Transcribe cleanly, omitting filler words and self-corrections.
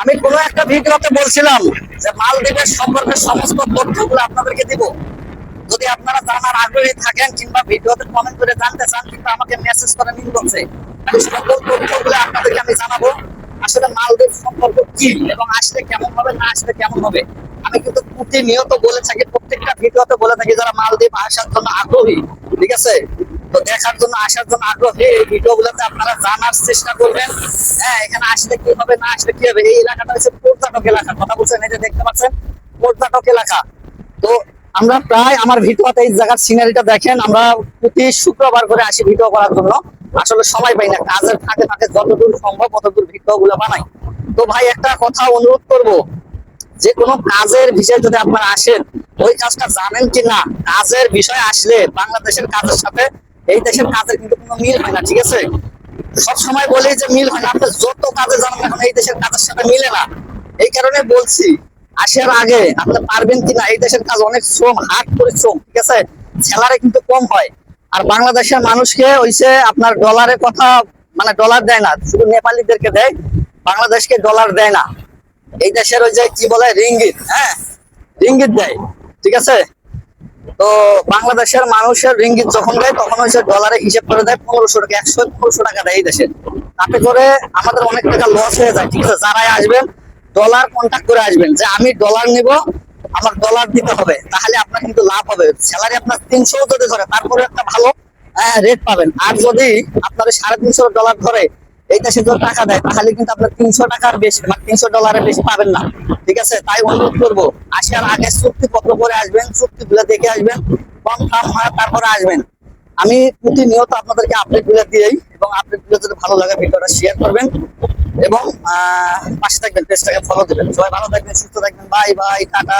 আমি কোনো একটা ভিডিওতে বলছিলাম যে মালদ্বীপের সম্পর্কে সমস্ত তথ্যগুলো আপনাদেরকে দিব। যদি আপনারা জানার আগ্রহী থাকেন কিংবা ভিডিওতে কমেন্ট করে জানতে চান কিংবা আমাকে মেসেজ করেন ইনবক্সে, আমি সকল তথ্যগুলো আপনাদেরকে আমি জানাবো। আসলে মালদ্বীপ সম্পর্ক কি এবং আসলে কেমন হবে না আসলে কেমন হবে আমি কিন্তু প্রতিনিয়ত বলে থাকি, প্রত্যেকটা ভিডিওতে বলে থাকি যারা মালদ্বীপ আসার জন্য আগ্রহী, ঠিক আছে, তো দেখার জন্য আসার জন্য আগ্রহী এই ভিডিওগুলোতে আপনারা জানার চেষ্টা করবেন। হ্যাঁ, এখানে আসলে কি হবে না আসলে কি হবে। এই এলাকাটা হচ্ছে পর্যটক এলাকা, কথা বলছেন, এই যে দেখতে পাচ্ছেন পর্যটক এলাকা। তো আমরা প্রায় আমার ভিডিওতে এই জায়গার সিনারিটা দেখেন, আমরা প্রতি শুক্রবার করে আসি ভিডিও করার জন্য। আসলে সময় পাই না, কাজের ফাঁকে ফাঁকে যতদূর সম্ভব ততদূর ভিডিও গুলো বানাই। তো ভাই একটা কথা অনুরোধ করব, যে কোনো কাজের বিষয়ে যদি আপনারা আসেন ওই কাজটা জানেন কি না। কাজের বিষয় আসলে বাংলাদেশের কাজের সাথে এই দেশের কাজের কিন্তু কোনো মিল হয় না, ঠিক আছে। সব সময় বলি যে মিল হয় না, আপনি যত কাজে জানেন এখন এই দেশের কাজের সাথে মিলে না। এই কারণে বলছি আসার আগে আপনি পারবেন কিনা। এই দেশের কাজ অনেক শ্রম, হার্ড পরিশ্রম, ঠিক আছে, স্যালারি কিন্তু কম হয়। আর বাংলাদেশের মানুষকে হইছে আপনার ডলারের কথা, মানে ডলার দেয় না, শুধু নেপালিদেরকে দেয়, বাংলাদেশকে ডলার দেয় না। এই দেশের ওই যে কি বলে রিঙ্গিত, হ্যাঁ রিঙ্গিত দেয়, ঠিক আছে। তো বাংলাদেশের মানুষের রিঙ্গিত যখন দেয় তখন হচ্ছে ডলারে হিসেব করে দেয় 1500 টাকা, 100-1500 টাকা দেয় এই দেশে। তাতে করে আমাদের অনেক টাকা লস হয়ে যায়, ঠিক আছে। যারাই আসবেন ডলার কন্ট্যাক্ট করে আসবেন যে আমি ডলার নিব, আমার ডলার দিতে হবে, তাহলে আপনার কিন্তু লাভ হবে। স্যালারি আপনার 300 যদি ধরে তারপরে একটা ভালো রেট পাবেন। আর যদি আপনার $350 ধরে এই দেশে যদি টাকা দেয় তাহলে কিন্তু আপনার 300 টাকার বেশি মানে $300 বেশি পাবেন না, ঠিক আছে। তাই অনুরোধ করবো আসার আগে চুক্তিপত্র করে আসবেন, চুক্তিগুলো দেখে আসবেন, কনফার্ম হয় তারপরে আসবেন। আমি প্রতিনিয়ত আপনাদেরকে আপডেট গুলো দিই এবং আপডেট গুলো যদি ভালো লাগে ভিডিওটা শেয়ার করবেন এবং পাশে থাকবেন, পেজটাকে ফলো দিবেন। সবাই ভালো থাকবেন, সুস্থ থাকবেন, বাই বাই, টাটা।